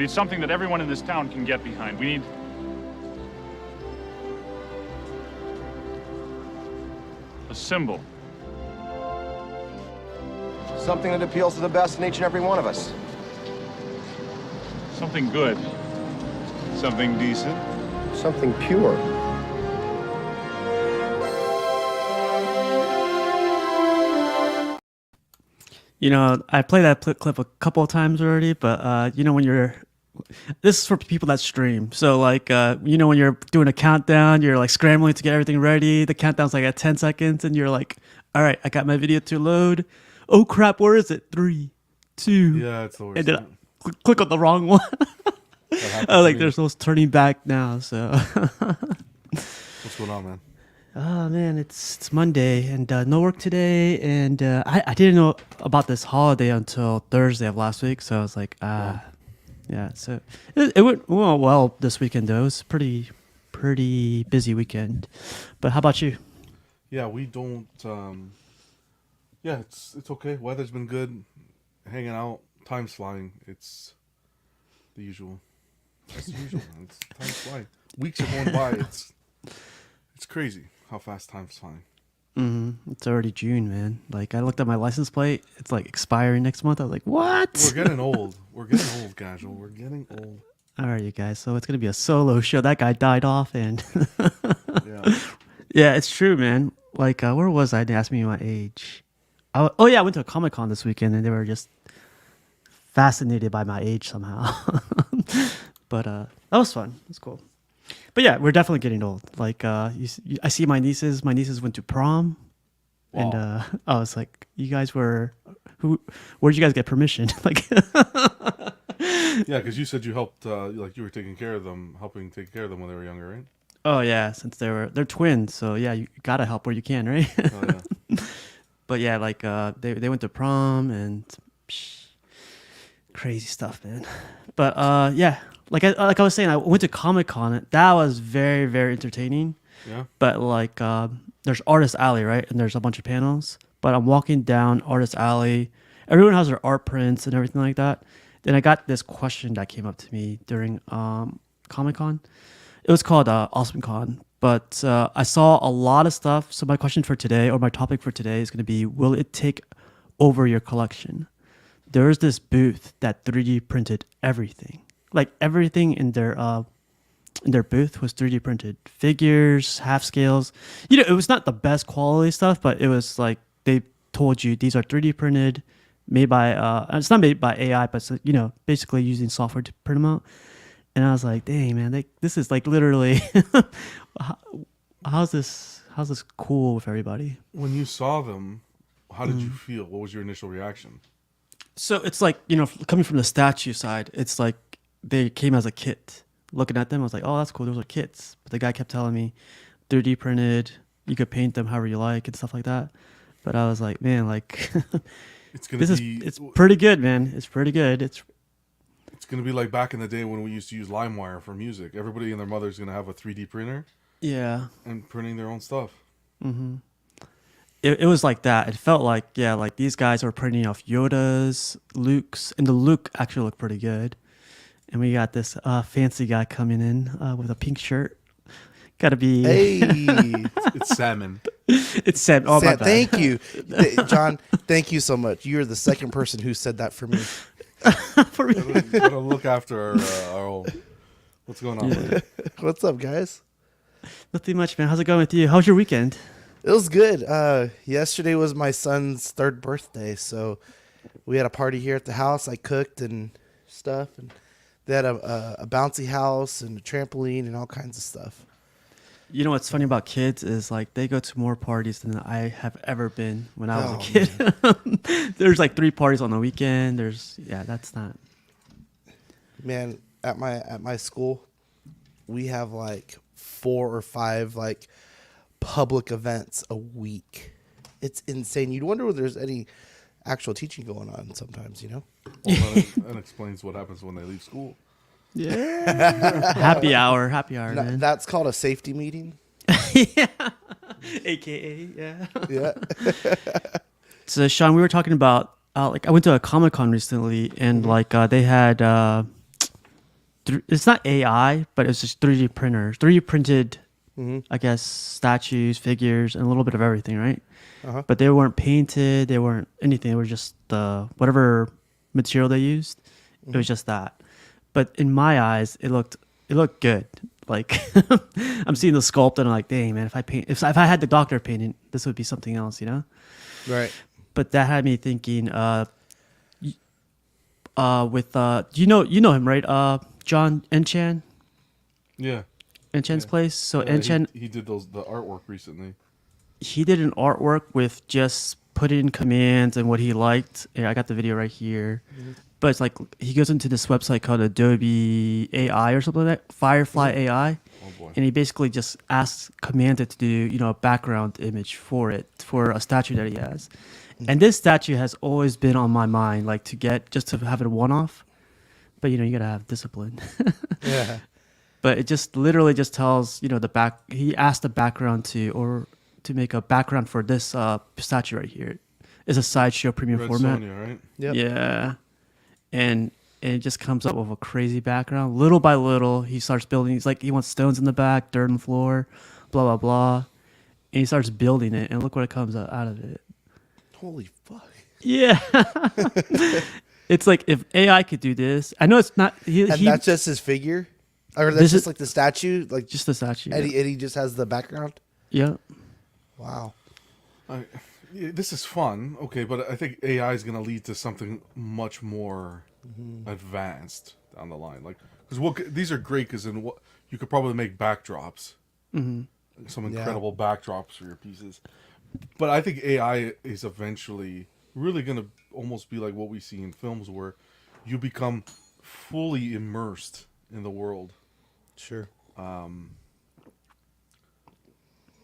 need something that everyone in this town can get behind. We need a symbol. Something that appeals to the best in each and every one of us. Something good. Something decent. Something pure. You know, I played that clip a couple of times already, but you know, when you're, this is for people that stream. So like, you know, when you're doing a countdown, you're like scrambling to get everything ready. The countdown's like at 10 seconds and you're like, all right, I got my video to load. Oh crap, where is it? 3, 2. Yeah, it's the worst. And then I click on the wrong one. Oh, like there's no turning back now. So What's going on, man? oh man, it's Monday and no work today, and I didn't know about this holiday until Thursday of last week. So I was like, yeah. So it went well this weekend though. It was pretty busy weekend. But how about you? Yeah, we don't. Yeah, it's okay. Weather's been good. Hanging out. Time's flying. It's the usual. It's the usual, man. Time's flying. Weeks are going by. It's crazy how fast time's flying. It's already June, man. Like I looked at my license plate. It's like expiring next month. I was like, what? We're getting old. We're getting old, casual. We're getting old. All right, you guys. So it's gonna be a solo show. That guy died off, and Yeah. yeah, it's true, man. Like where was I? They asked me my age. Oh yeah, I went to a Comic-Con this weekend, and they were just fascinated by my age somehow. But that was fun. It was cool. But yeah, we're definitely getting old. Like I see my nieces. My nieces went to prom, and I was like, "You guys were who? Where'd you guys get permission?" Like, Yeah, because you said you helped, like you were taking care of them, helping take care of them when they were younger, right? oh yeah, since they're twins, so yeah, you gotta help where you can, right? Oh, yeah. But yeah, like they went to prom and crazy stuff, man. But yeah, like I was saying, I went to Comic-Con. That was very, very entertaining. Yeah. But like there's Artist Alley, right? And there's a bunch of panels. But I'm walking down Artist Alley. Everyone has their art prints and everything like that. Then I got this question that came up to me during Comic-Con. It was called AwesomeCon. But I saw a lot of stuff. So my question for today, or my topic for today, is going to be: will it take over your collection? There's this booth that 3D printed everything. Like everything in their booth was 3D printed. Figures, half scales. You know, it was not the best quality stuff, but it was like they told you these are 3D printed, made by it's not made by AI, but you know, basically using software to print them out. And I was like, dang man, this is like literally how's this cool with everybody? When you saw them, how did you feel? What was your initial reaction? So it's like, you know, coming from the statue side, it's like they came as a kit. Looking at them, I was like, oh, that's cool. Those are kits. But the guy kept telling me 3D printed, you could paint them however you like and stuff like that. But I was like, man, like it's pretty good, man. It's pretty good. It's gonna be like back in the day when we used to use LimeWire for music. Everybody and their mother's gonna have a 3D printer. Yeah. And printing their own stuff. Mm-hmm. It was like that. It felt like, yeah, like these guys were printing off Yoda's, Luke's, and the Luke actually looked pretty good. And we got this fancy guy coming in with a pink shirt. Got to be. Hey, it's salmon. It's salmon. Oh, my bad. Thank you, John. Thank you so much. You're the second person who said that for me. For me. Gotta look after our own. What's going on? Yeah. What's up, guys? Nothing much, man. How's it going with you? How's your weekend? It was good. Yesterday was my son's 3rd birthday, so we had a party here at the house. I cooked and stuff, and they had a bouncy house and a trampoline and all kinds of stuff. You know what's funny about kids is like they go to more parties than I have ever been when I was a kid. There's like 3 parties on the weekend. That's not. Man, at my school, we have like 4 or 5 like public events a week. It's insane. You'd wonder if there's any actual teaching going on sometimes, you know? Well, that explains what happens when they leave school. Yeah. Happy hour, No, man. that's called a safety meeting. Yeah. AKA, yeah. Yeah. So, Sean, we were talking about, like, I went to a Comic-Con recently, and, like, they had it's not AI, but it's just 3D printers, 3D printed, I guess, statues, figures, and a little bit of everything, right? Uh-huh. But they weren't painted, they weren't anything. They were just whatever material they used. It was just that. But in my eyes, it looked good. Like I'm seeing the sculpt and I'm like, dang man, if I had the doctor painting, this would be something else, you know? Right. But that had me thinking. With you know him, right? John Enchan, Yeah. Enchan's place. So Yeah, Enchan, he did the artwork recently. he did an artwork with just put in commands and what he liked. And I got the video right here. But it's like he goes into this website called Adobe AI or something like that, Firefly AI, Oh boy. and he basically just asks, commands it to do, a background image for a statue that he has. And this statue has always been on my mind, like just to have it a one-off. But you gotta have discipline. Yeah. But it just literally just tells, he asked the background to make a background for this statue right here. It's a sideshow premium Red format. Sonja, right? Yep. Yeah. And it just comes up with a crazy background. Little by little, he starts building. He's like, he wants stones in the back, dirt on the floor, blah, blah, blah. And he starts building it, and look what it comes out of it. Holy fuck. Yeah. It's like if AI could do this. I know it's not. And that's just his figure? Or that's This just is- like the statue? Like just the statue. and he just has the background? Yeah. Wow. Yeah, this is fun, okay, but I think AI is going to lead to something much more advanced down the line. Like, because these are great because you could probably make backdrops, some incredible backdrops for your pieces. But I think AI is eventually really going to almost be like what we see in films, where you become fully immersed in the world. Sure.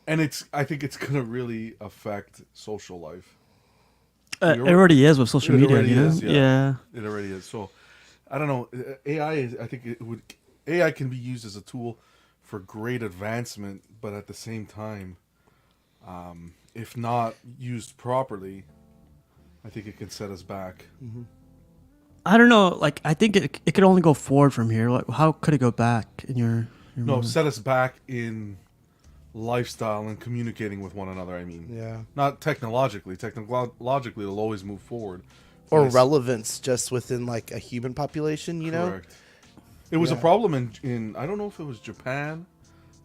And I think it's going to really affect social life. It already is with social It media, already you know? is, yeah. Yeah. It already is. So, I don't know. AI can be used as a tool for great advancement, but at the same time, if not used properly, I think it can set us back. I don't know. Like, I think it could only go forward from here. Like, how could it go back in your No, mind? set us back in lifestyle and communicating with one another. I mean, Yeah. not technologically. Technologically, it'll always move forward. Or But it's- relevance just within like a human population, you know? Correct. It was a Yeah. problem in I don't know if it was Japan,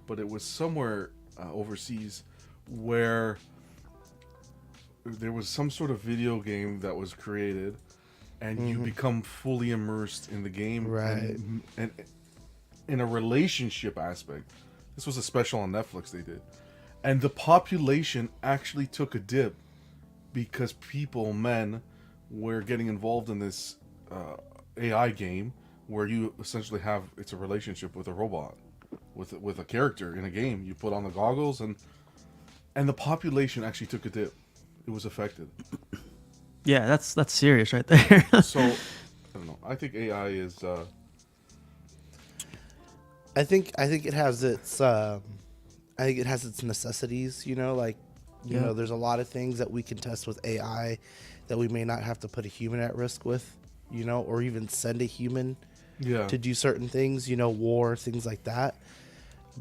but it was somewhere overseas where there was some sort of video game that was created, and you become fully immersed in the game, Right. and in a relationship aspect. This was a special on Netflix they did, and the population actually took a dip because men were getting involved in this AI game where you essentially it's a relationship with a robot, with a character in a game. You put on the goggles, and the population actually took a dip. It was affected. Yeah, that's serious right there. So I don't know. I think AI is. I think it has its necessities, you know, like you Yeah. know, there's a lot of things that we can test with AI that we may not have to put a human at risk with, you know, or even send a human Yeah. to do certain things, you know, war, things like that.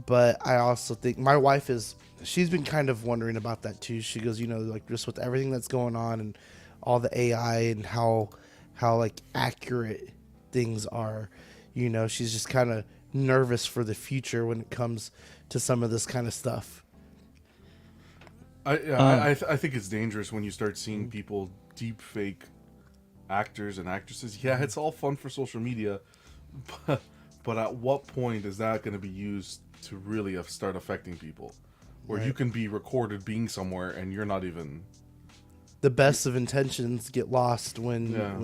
But I also think my wife she's been kind of wondering about that too. She goes, you know, like just with everything that's going on and all the AI and how like accurate things are, you know, she's just kind of nervous for the future when it comes to some of this kind of stuff. I think it's dangerous when you start seeing people deep fake actors and actresses. Yeah, it's all fun for social media, but at what point is that going to be used to really start affecting people? Where you can be recorded being somewhere and you're not even. The best of intentions get lost when Yeah.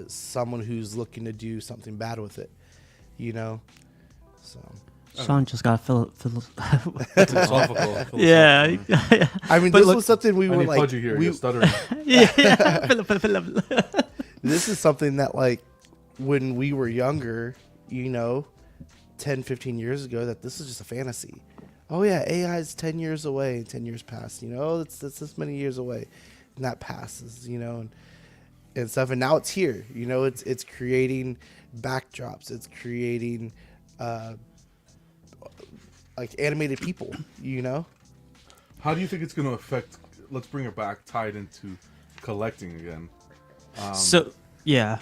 someone who's looking to do something bad with it, you know. So Sean just got Philosophical. Yeah. I mean, But this look- was something we I were need like, Pudgy here. we, You're stuttering. this is something that like when we were younger, you know, 10, 15 years ago, that this is just a fantasy. Oh yeah, AI is 10 years away, 10 years past, you know, it's this many years away, and that passes, you know, and stuff. And now it's here, you know, it's creating backdrops. It's creating like animated people. You know. How do you think it's going to affect? Let's bring it back, tied into collecting again. So yeah.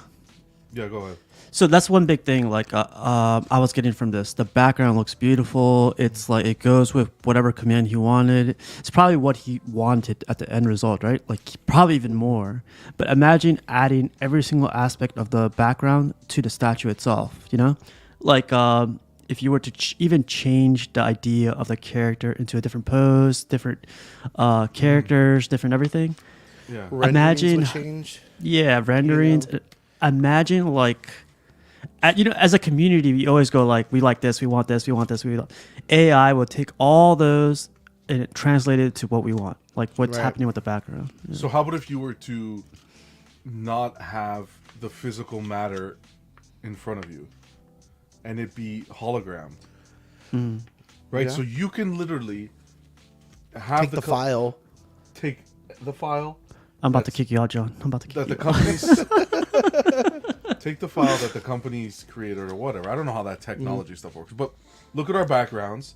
Yeah, go ahead. So that's one big thing. Like I was getting from this, the background looks beautiful. It's like it goes with whatever command he wanted. It's probably what he wanted at the end result, right? Like probably even more. But imagine adding every single aspect of the background to the statue itself. You know, like if you were to even change the idea of the character into a different pose, different characters, different everything. Yeah. Renderings Imagine- would change. Yeah, renderings. Imagine like, as a community, we always go like, we like this, we want this, we want this. AI will take all those and translate it to what we want, like what's Right. happening with the background. Yeah. So how about if you were to not have the physical matter in front of you, and it be hologrammed, right? Yeah. So you can literally have Take the file. take the file I'm about to that's- kick you out, John. I'm about to kick that you the out. companies take the file that the companies created or whatever. I don't know how that technology stuff works, but look at our backgrounds.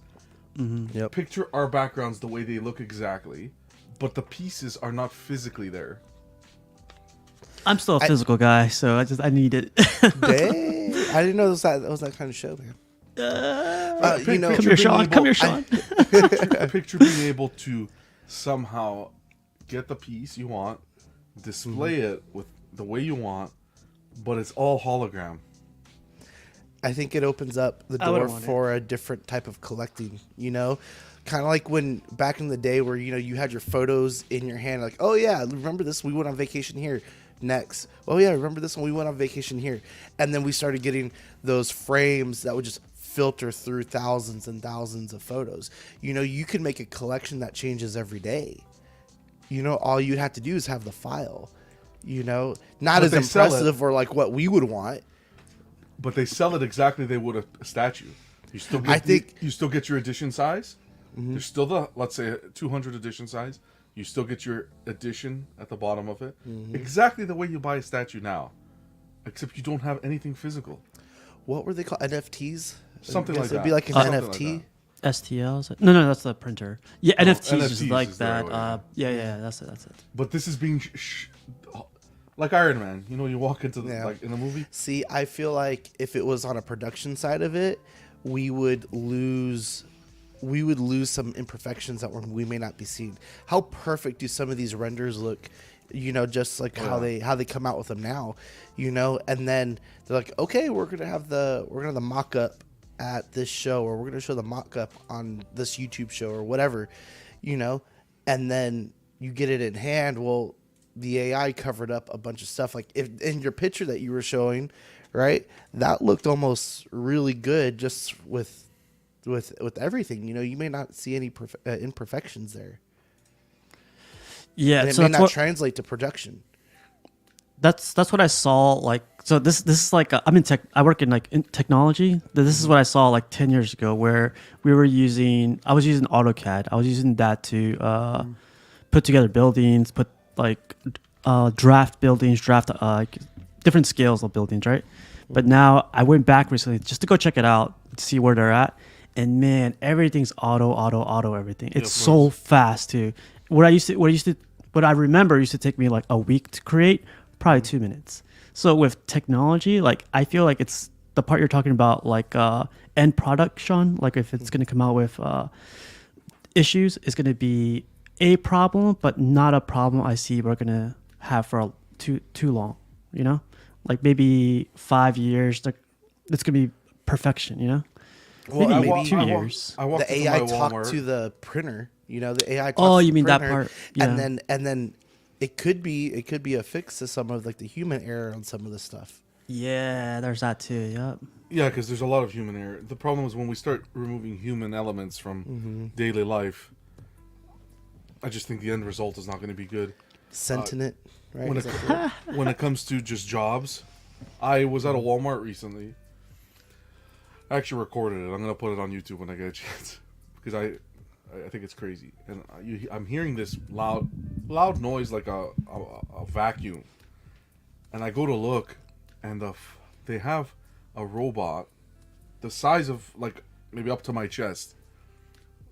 Yep. Picture our backgrounds the way they look exactly, but the pieces are not physically there. I'm still a physical guy, so I need it. Dang. I didn't know it was that kind of show, man. You know, Come here, Sean. Come here, Sean. Picture being able to somehow get the piece you want, display it with the way you want, but it's all hologram. I think it opens up the I door wouldn't want for a different type of collecting, you know? Kind of like when back in the day where, you know, you had your photos in your hand, like, oh yeah, remember this? We went on vacation here. Next. Oh yeah, remember this one? We went on vacation here. And then we started getting those frames that would just filter through thousands and thousands of photos. You know, you can make a collection that changes every day. You know, all you'd have to do is have the file. You know, not But as they sell it. impressive or like what we would want. But they sell it exactly they would a statue. You still get I think- you still get your edition size. There's still the, let's say, 200 edition size. You still get your edition at the bottom of it. Exactly the way you buy a statue now. Except you don't have anything physical. What were they called? NFTs? Something I like guess It'd that. be like an Something NFT. like STLs? No, that's the printer. Yeah, NFTs is NFTs like is the that. right way. Yeah, that's it. But this is being like Iron Man. You know, you walk into the, Yeah. like in the movie. See, I feel like if it was on a production side of it, we would lose some imperfections that we may not be seeing. How perfect do some of these renders look? You know, just like how they come out with them now. You know, and then they're like, okay, we're gonna have the mock up at this show, or we're gonna show the mock up on this YouTube show, or whatever. You know, and then you get it in hand. Well, the AI covered up a bunch of stuff. Like if in your picture that you were showing, right, that looked almost really good just with everything. You know, you may not see any imperfections there. Yeah, And it so may that's not what translate to production. that's what I saw. Like, so this is like I'm in tech. I work in like in technology. This is what I saw like 10 years ago, where I was using AutoCAD. I was using that to put together buildings, put like draft buildings, like different scales of buildings, right? But now I went back recently just to go check it out to see where they're at, and man, everything's auto everything. It's so fast too. What I remember used to take me like a week to create, probably 2 minutes. So with technology, like I feel like it's the part you're talking about, like end product, Sean. Like if it's going to come out with issues, it's going to be a problem, but not a problem I see we're going to have for too long. You know, like maybe 5 years. It's going to be perfection. You know, Well, maybe 2 years. I walked The into AI my talked Walmart. to the printer. You know, the AI. Talks Oh, to you the mean that printer, part? Yeah. And then it could be a fix to some of like the human error on some of the stuff. Yeah, there's that too. Yep. Yeah, because there's a lot of human error. The problem is when we start removing human elements from daily life, I just think the end result is not going to be good. Sentient, right? When Is it, that when it comes to just jobs, I was at a Walmart recently. I actually recorded it. I'm going to put it on YouTube when I get a chance. Because I think it's crazy. And I'm hearing this loud noise like a vacuum. And I go to look, and they have a robot the size of like maybe up to my chest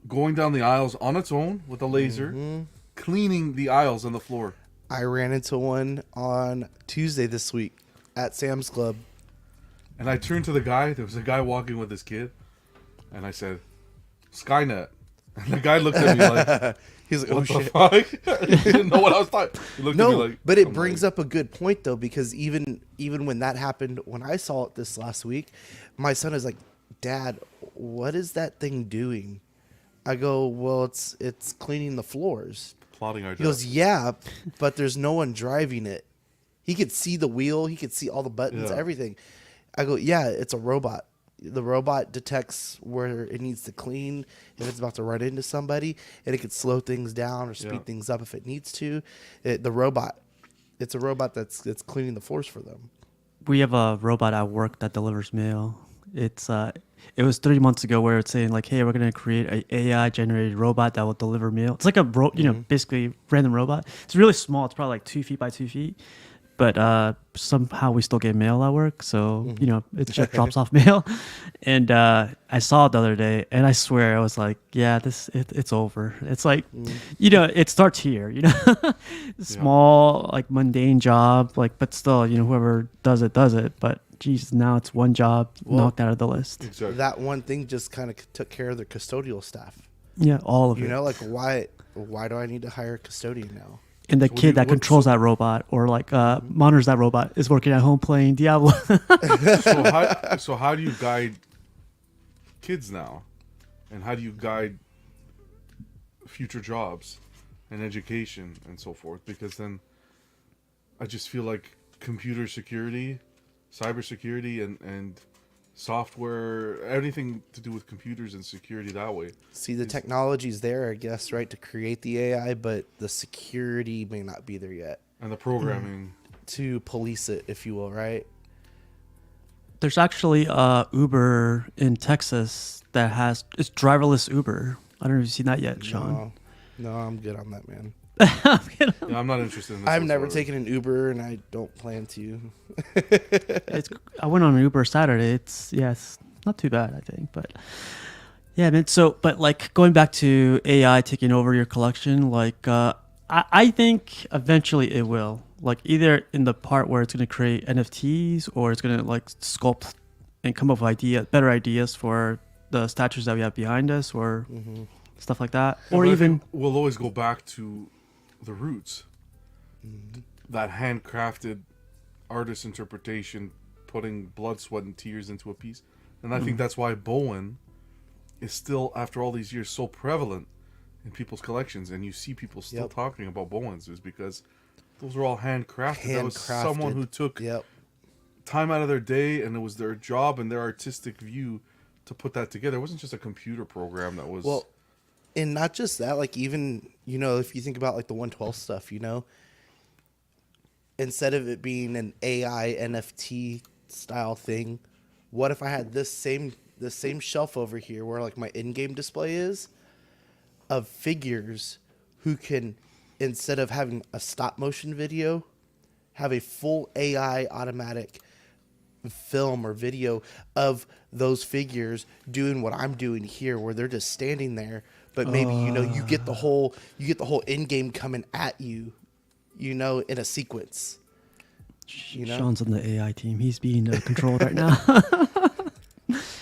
going down the aisles on its own with a laser, cleaning the aisles and the floor. I ran into one on Tuesday this week at Sam's Club. And I turned to the guy. There was a guy walking with his kid. And I said, Skynet. And the guy looked at me like, He's like, oh what the shit. fuck? He didn't know what I was talking. He looked at me No, like, but it I'm brings like, up a good point though, because even when that happened, when I saw it this last week, my son is like, Dad, what is that thing doing? I go, well, it's cleaning the floors. plotting our He goes, job. yeah, but there's no one driving it. He could see the wheel. He could see all the buttons, Yeah. everything. I go, yeah, it's a robot. The robot detects where it needs to clean, if it's about to run into somebody, and it could slow things down or speed Yeah. things up if it needs to. It's a robot that's cleaning the floors for them. We have a robot at work that delivers mail. It was 3 months ago where it's saying like, hey, we're gonna create a AI generated robot that will deliver mail. It's like a basically random robot. It's really small. It's probably like 2 feet by 2 feet, but somehow we still get mail at work. So it just drops off mail. And I saw it the other day, and I swear I was like, yeah, it's over. It's like, it starts here. Small like mundane job, like, but still, whoever does it does it. But geez, now it's one job knocked out of the list. Exactly. That one thing just kind of took care of their custodial staff. Yeah, all of it. Like why do I need to hire a custodian now? And the kid that controls that robot or like monitors that robot is working at home playing Diablo. So how do you guide kids now? And how do you guide future jobs and education and so forth? Because then I just feel like computer security, cybersecurity, and software, anything to do with computers and security that way. See, the technology's there, I guess, right, to create the AI, but the security may not be there yet And the programming. to police it, if you will, right? There's actually Uber in Texas that it's driverless Uber. I don't know if you've seen that yet, Sean. No, I'm good on that, man. Yeah, I'm not interested in this. I've never whatsoever. taken an Uber, and I don't plan to. I went on an Uber Saturday. It's not too bad, I think. But yeah, man. So, but like going back to AI taking over your collection, like I think eventually it will. Like either in the part where it's going to create NFTs or it's going to like sculpt and come up with better ideas for the statues that we have behind us or stuff like that. Yeah, Or but I even think we'll always go back to the roots. That handcrafted artist interpretation, putting blood, sweat, and tears into a piece. And I think that's why Bowen is still, after all these years, so prevalent in people's collections. And you see people still talking about Bowens is because those were all handcrafted. That was someone who took time out of their day, and it was their job and their artistic view to put that together. It wasn't just a computer program that was... Well, and not just that, like even, if you think about like the 112 stuff, instead of it being an AI NFT style thing, what if I had the same shelf over here where like my in-game display is of figures who can, instead of having a stop motion video, have a full AI automatic film or video of those figures doing what I'm doing here, where they're just standing there, but maybe you get the whole in-game coming at you, in a sequence. Sean's on the AI team. He's being controlled right now.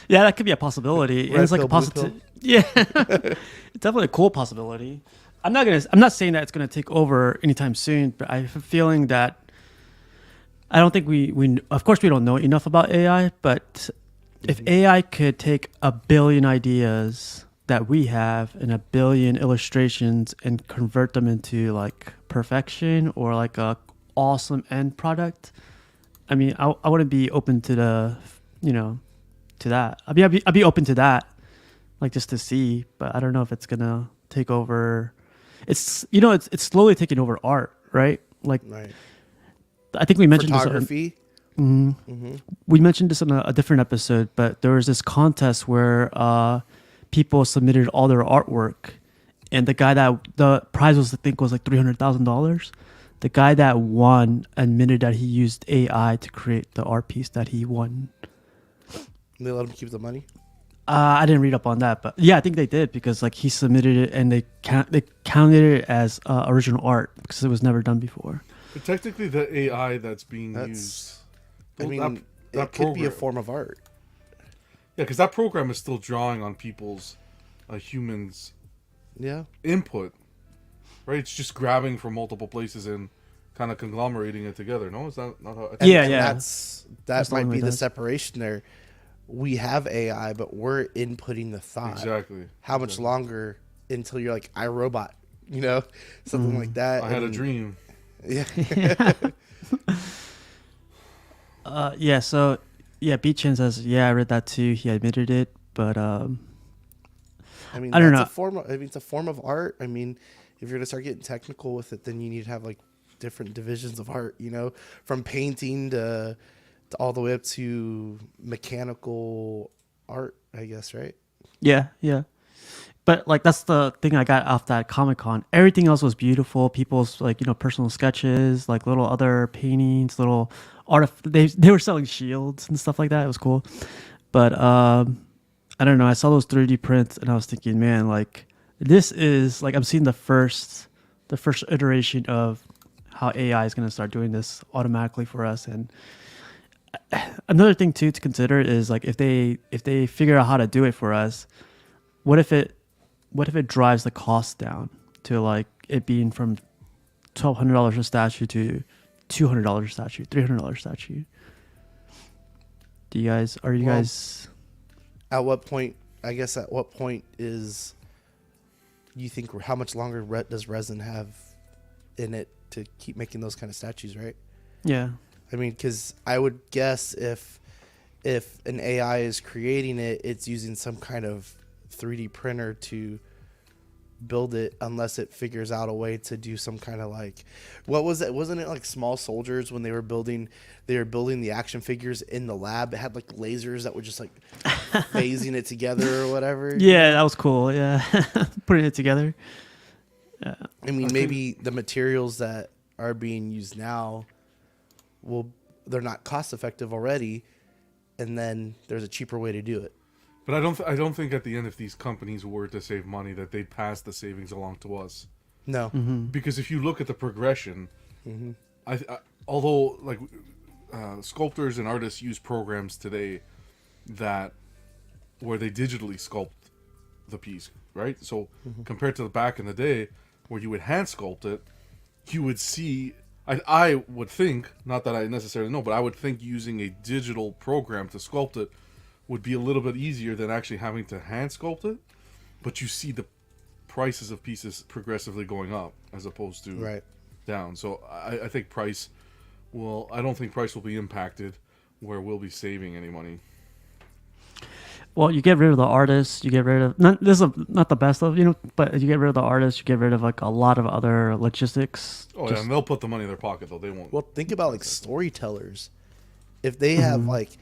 Yeah, that could be a possibility. Red It's like pill, a blue possibility. Yeah, it's definitely a cool possibility. I'm not saying that it's gonna take over anytime soon, but I have a feeling that I don't think we of course we don't know enough about AI, but if AI could take 1 billion ideas that we have and 1 billion illustrations and convert them into like perfection or like a awesome end product, I mean, I wouldn't be open to to that. I'd be open to that, like just to see, but I don't know if it's gonna take over. It's it's slowly taking over art, right? Like, Right. I think we mentioned Photography. we mentioned this in a different episode, but there was this contest where people submitted all their artwork, and the prize was, I think, was like $300,000. The guy that won admitted that he used AI to create the art piece that he won. And they let him keep the money. I didn't read up on that, but yeah, I think they did because like he submitted it and they counted it as original art because it was never done before. But technically, the AI that's being used. That's. I Well, mean, that it could be a program- form of art. Yeah, because that program is still drawing on people's humans' Yeah. input, right? It's just grabbing from multiple places and kind of conglomerating it together. No, is that not how? I think Yeah, And yeah. That That's the might only be way it the does. separation there. We have AI, but we're inputting the thought. Exactly. How much longer until you're like iRobot? You know, something like that. I had a and- dream. Yeah. Yeah, so yeah, Beachin says, yeah, I read that too. He admitted it, but I mean, I don't that's know. a form of. I mean, it's a form of art. I mean, if you're gonna start getting technical with it, then you need to have like different divisions of art. You know, from painting to all the way up to mechanical art. I guess, right? yeah, yeah. But like that's the thing I got off that Comic-Con. Everything else was beautiful. People's like, you know, personal sketches, like little other paintings, little art. They were selling shields and stuff like that. It was cool. But I don't know. I saw those 3D prints and I was thinking, man, like this is like I'm seeing the first iteration of how AI is going to start doing this automatically for us. And another thing too to consider is like if they figure out how to do it for us, what if it drives the cost down to like it being from $1,200 a statue to $200 a statue, $300 statue? Are you Well, guys? At what point? I guess at what point is you think how much longer does resin have in it to keep making those kind of statues, right? Yeah. I mean, because I would guess if an AI is creating it, it's using some kind of 3D printer to build it, unless it figures out a way to do some kind of like, what was it? Wasn't it like Small Soldiers when they were building the action figures in the lab? It had like lasers that were just like phasing it together or whatever. Yeah, that was cool. Yeah, putting it together. I mean, maybe the materials that are being used now they're not cost effective already, and then there's a cheaper way to do it. But I don't think at the end, if these companies were to save money, that they'd pass the savings along to us. No. Because if you look at the progression, although like sculptors and artists use programs today where they digitally sculpt the piece, right? So compared to the back in the day where you would hand sculpt it, you would see. I would think, not that I necessarily know, but I would think using a digital program to sculpt it would be a little bit easier than actually having to hand sculpt it. But you see the prices of pieces progressively going up as opposed to down. So I think I don't think price will be impacted where we'll be saving any money. Well, you get rid of the artists. You get rid of this is not the best of, you know, but you get rid of the artists. You get rid of like a lot of other logistics. Oh yeah, and they'll put the money in their pocket though. They won't. Well, think about like storytellers. If they have like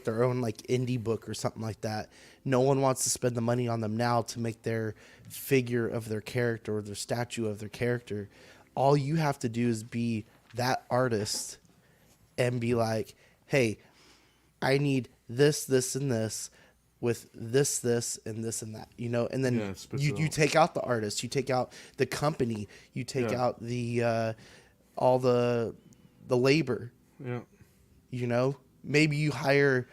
their own like indie book or something like that, no one wants to spend the money on them now to make their figure of their character or their statue of their character. All you have to do is be that artist and be like, hey, I need this, this, and this with this, and this, and that, you know, and then you take out the artist, you take out the company, you take out the all the labor. Yeah. You know, maybe you hire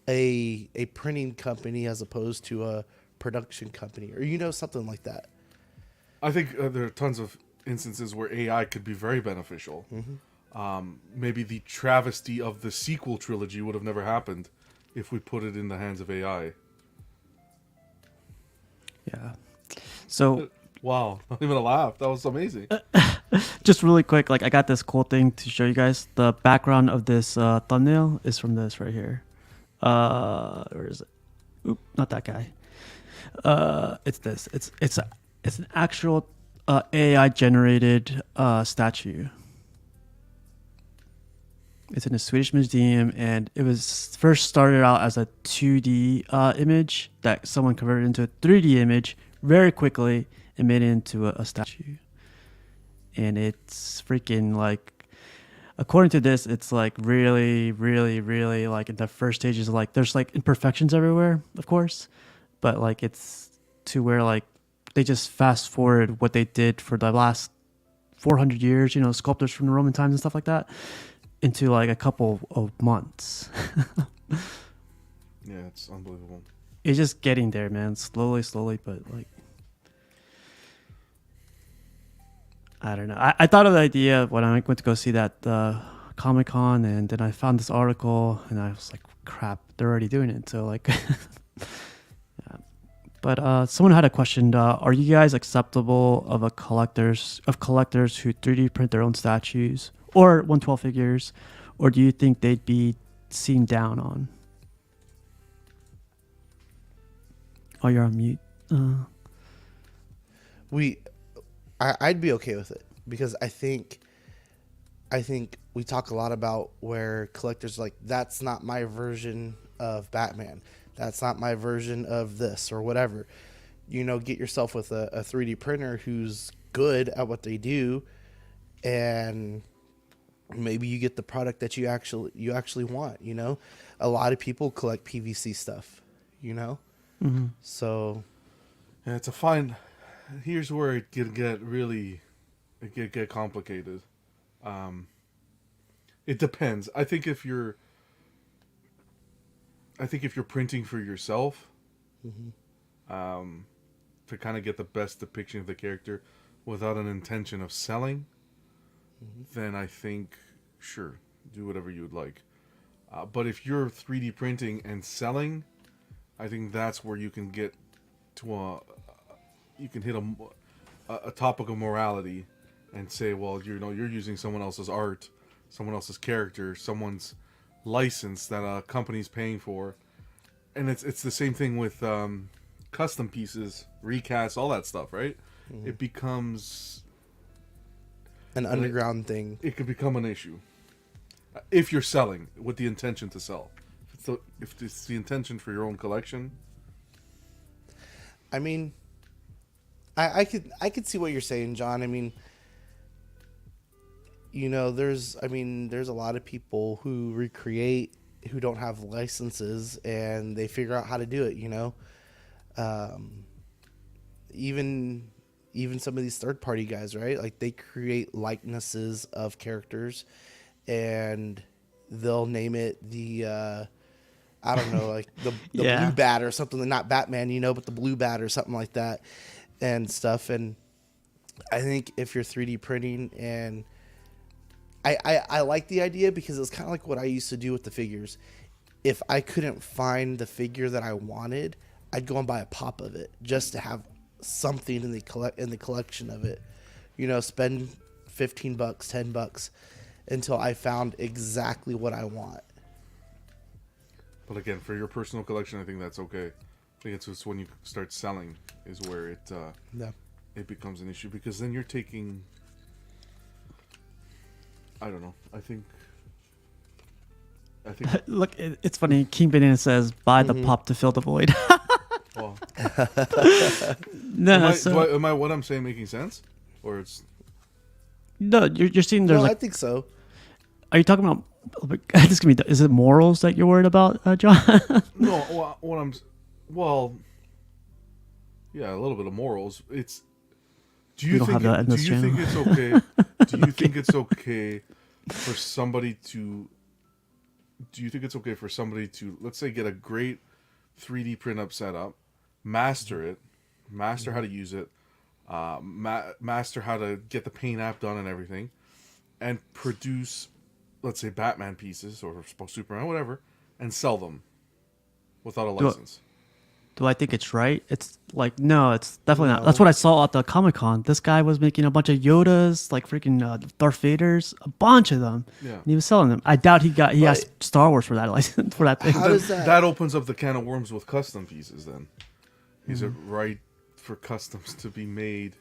a printing company as opposed to a production company, or you know, something like that. I think there are tons of instances where AI could be very beneficial. Maybe the travesty of the sequel trilogy would have never happened if we put it in the hands of AI. Yeah. So Wow, not even a laugh. That was amazing. just really quick, like I got this cool thing to show you guys. The background of this thumbnail is from this right here. Where is it? Oop, not that guy. It's this. It's an actual AI generated statue. It's in a Swedish museum, and it was first started out as a 2D image that someone converted into a 3D image very quickly and made it into a statue. And it's freaking like, according to this, it's like really, really, really like in the first stages. Like there's like imperfections everywhere, of course, but like it's to where like they just fast forward what they did for the last 400 years. You know, sculptors from the Roman times and stuff like that, into like a couple of months. Yeah, it's unbelievable. It's just getting there, man. Slowly, but like, I don't know. I thought of the idea when I went to go see that Comic-Con, and then I found this article, and I was like, crap, they're already doing it. So like, yeah. But someone had a question. Are you guys acceptable of collectors who 3D print their own statues or 112 figures, or do you think they'd be seen down on? Oh, you're on mute. I'd be okay with it because I think we talk a lot about where collectors like, that's not my version of Batman. That's not my version of this or whatever. You know, get yourself with a 3D printer who's good at what they do, and maybe you get the product that you actually want. You know, a lot of people collect PVC stuff. You know. Mm-hmm. So, Yeah, it's a fine. Here's where it can get really, it can get complicated. It depends. I think if you're printing for yourself, to kind of get the best depiction of the character without an intention of selling, then I think sure, do whatever you would like. But if you're 3D printing and selling, I think that's where you can get to you can hit a topic of morality and say, well, you're using someone else's art, someone else's character, someone's license that a company's paying for, and it's the same thing with custom pieces, recasts, all that stuff, right? It becomes an underground thing. It could become an issue if you're selling with the intention to sell. So if it's the intention for your own collection, I mean, I could see what you're saying, John. I mean, you know, there's a lot of people who recreate who don't have licenses, and they figure out how to do it. You know, even some of these third party guys, right? Like they create likenesses of characters, and they'll name it the I don't know, like the Yeah. Blue Bat or something, not Batman, you know, but the Blue Bat or something like that and stuff. And I think if you're 3D printing, and I like the idea because it's kind of like what I used to do with the figures. If I couldn't find the figure that I wanted, I'd go and buy a pop of it just to have something in the collection of it. You know, spend $15, $10 until I found exactly what I want. but again, for your personal collection, I think that's okay. I think it's just when you start selling is where it becomes an issue, because then you're taking, I don't know. I think Look, it's funny. King Banana says, "Buy the pop to fill the void." well, No, so, am I what I'm saying making sense, or it's no, you're seeing there's No, I like. think so. Are you talking about? This is gonna be. Is it morals that you're worried about, John? no? Yeah, a little bit of morals. It's. Do you don't think? have that in Do this you think channel. it's okay? Do you think it's okay for somebody to? Do you think it's okay for somebody to, let's say, get a great 3D print up setup, master it, master how to use it, master how to get the paint app done and everything, and produce, let's say, Batman pieces or Superman, whatever, and sell them without a license? Do I think it's right? It's like, no, it's definitely not. No. That's what I saw at the Comic-Con. This guy was making a bunch of Yodas, like freaking Darth Vaders, a bunch of them. Yeah. And he was selling them. I doubt he asked Star Wars for that license, for that thing. How does that? That opens up the can of worms with custom pieces then. Is it right for customs to be made?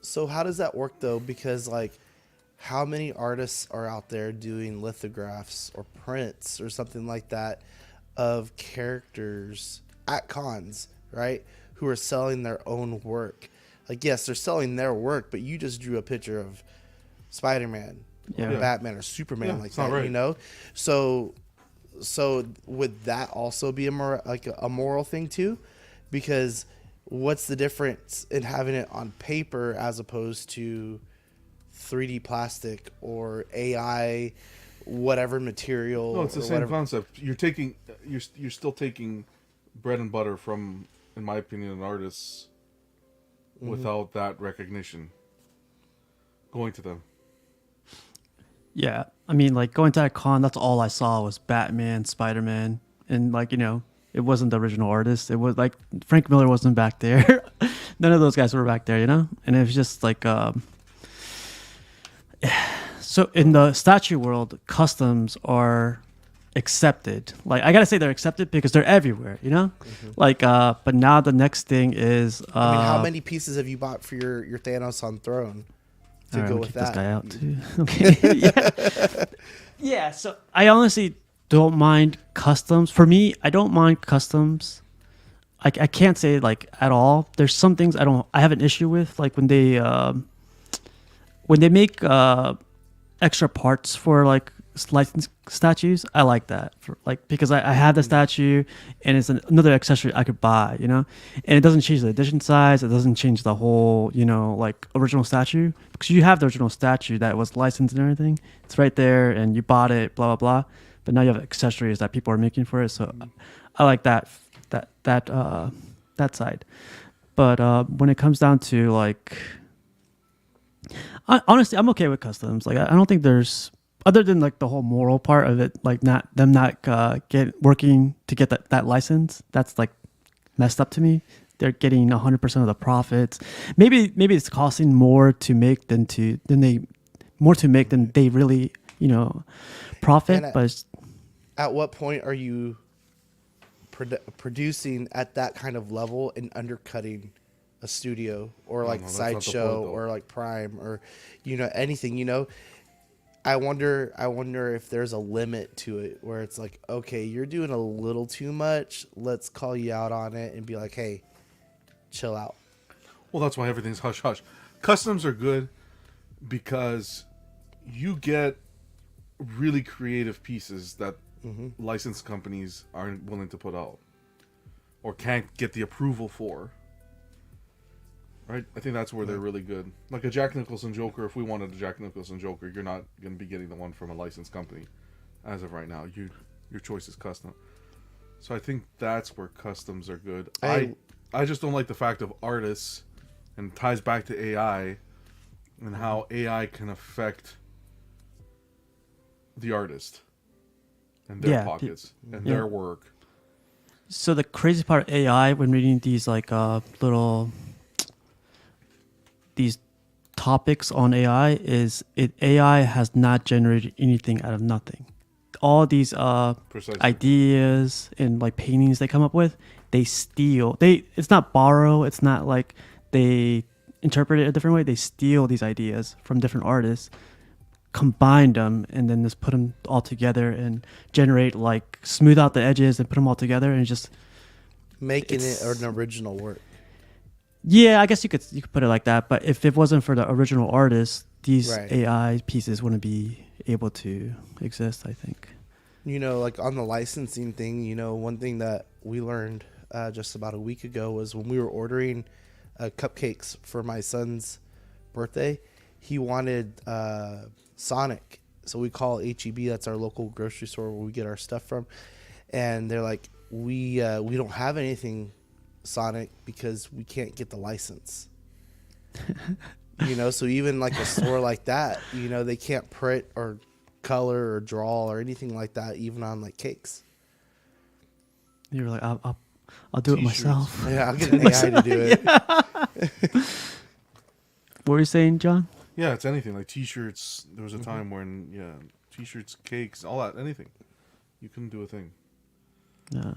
So how does that work though? Because like, how many artists are out there doing lithographs or prints or something like that of characters at cons, right? Who are selling their own work. Like, yes, they're selling their work, but you just drew a picture of Spider-Man, Yeah. Yeah. Batman or Superman Yeah, like it's not that, right. you know? So would that also be a moral thing too? Because what's the difference in having it on paper as opposed to 3D plastic or AI, whatever material? No, it's the or same whatever. concept. You're still taking bread and butter from, in my opinion, an artist without that recognition going to them. Yeah, I mean, like going to that con, that's all I saw was Batman, Spider-Man, and like it wasn't the original artist. It was like Frank Miller wasn't back there. None of those guys were back there, and it was just like so in the statue world, customs are accepted. Like I gotta say they're accepted because they're everywhere, Like but now the next thing is I mean, how many pieces have you bought for your Thanos on throne to all right, go we'll with keep this that? guy out too. Okay. Yeah. Yeah, so I honestly don't mind customs. For me, I don't mind customs. I can't say like at all. There's some things I have an issue with, like when they make extra parts for like licensed statues. I like that for like because I have the statue and it's another accessory I could buy, and it doesn't change the edition size. It doesn't change the whole like original statue because you have the original statue that was licensed and everything. It's right there and you bought it, blah blah blah. But now you have accessories that people are making for it, so I like that side. But when it comes down to like, honestly, I'm okay with customs. Like I don't think there's other than like the whole moral part of it, like not working to get that license. That's like messed up to me. They're getting 100% of the profits. Maybe it's costing more to make than they really profit. And But at what point are you producing at that kind of level and undercutting a studio or like that's not the point, Sideshow though. or like Prime or anything? I wonder if there's a limit to it where it's like, okay, you're doing a little too much. Let's call you out on it and be like, hey, chill out. Well, that's why everything's hush hush. Customs are good because you get really creative pieces that licensed companies aren't willing to put out or can't get the approval for. Right? I think that's where they're really good. Like a Jack Nicholson Joker, if we wanted a Jack Nicholson Joker, you're not going to be getting the one from a licensed company as of right now. Your choice is custom. So I think that's where customs are good. I just don't like the fact of artists, and it ties back to AI and how AI can affect the artist and their pockets and their work. so the crazy part of AI when reading these like these topics on AI is AI has not generated anything out of nothing. All these Precisely. ideas and like paintings they come up with, they steal. It's not borrow. It's not like they interpret it a different way. They steal these ideas from different artists, combine them, and then just put them all together and generate like smooth out the edges and put them all together and just Making It's- it an original work. yeah, I guess you could put it like that. But if it wasn't for the original artist, these Right. AI pieces wouldn't be able to exist, I think. Like on the licensing thing, one thing that we learned just about a week ago was when we were ordering cupcakes for my son's birthday, he wanted Sonic. So we call HEB, that's our local grocery store where we get our stuff from. And they're like, we don't have anything Sonic because we can't get the license. So even like a store like that, they can't print or color or draw or anything like that, even on like cakes. You were like, I'll do it T-shirts. myself. Yeah, I'll get an AI to do it. What were you saying, John? Yeah, it's anything. Like T-shirts, there was a time when, T-shirts, cakes, all that, anything. You couldn't do a thing. Yeah.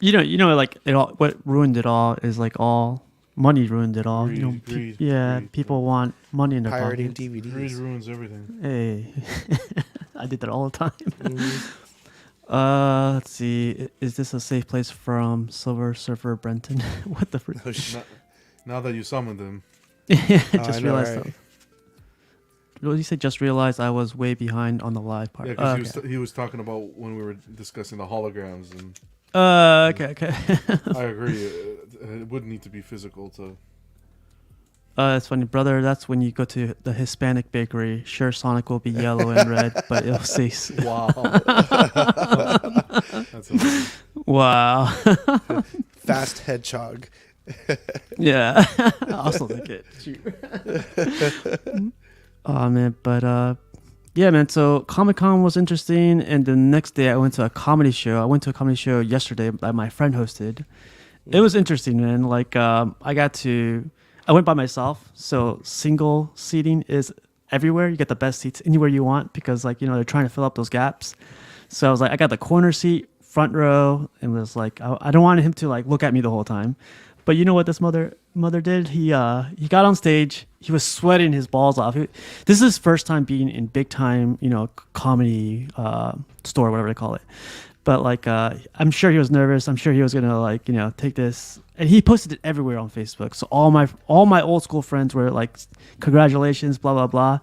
Like it all. What ruined it all is like all money ruined it all. Greed, greed. People want money in their Pirating pockets. Greed DVDs. ruins everything. Hey, I did that all the time. Mhm. Let's see. Is this a safe place from Silver Surfer Brenton? What the frick? Now that you summoned him, Just I know, realized right? that. what did you say? Just realized I was way behind on the live part. Yeah, because he was talking about when we were discussing the holograms, and okay. I agree. It would need to be physical to. It's funny, brother. That's when you go to the Hispanic bakery. Sure, Sonic will be yellow and red, but it'll say. Wow. That's amazing. Wow. Fast hedgehog. Yeah. I also like it. Oh man, but yeah, man. So Comic-Con was interesting, and the next day I went to a comedy show. I went to a comedy show yesterday that my friend hosted. It was interesting, man. Like I went by myself, so single seating is everywhere. You get the best seats anywhere you want because, like, they're trying to fill up those gaps. So I was like, I got the corner seat, front row, and was like, I don't want him to like look at me the whole time. But you know what this mother did? He got on stage. He was sweating his balls off. This is his first time being in big time, comedy store, whatever they call it. But like, I'm sure he was nervous. I'm sure he was gonna like, take this. And he posted it everywhere on Facebook. So all my old school friends were like, congratulations, blah blah blah.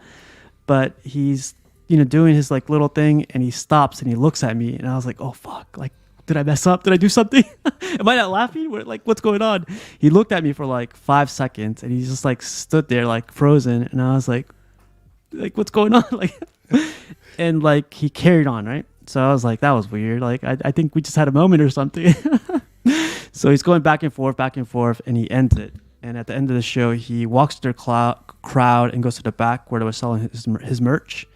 But he's doing his like little thing, and he stops and he looks at me, and I was like, oh fuck, like, did I mess up? Did I do something? Am I not laughing? Like, what's going on? He looked at me for like 5 seconds, and he just like stood there like frozen, and I was like what's going on? Like, and like he carried on, right? So I was like, that was weird. Like, I think we just had a moment or something. So he's going back and forth, and he ends it. And at the end of the show, he walks to the crowd and goes to the back where they were selling his merch.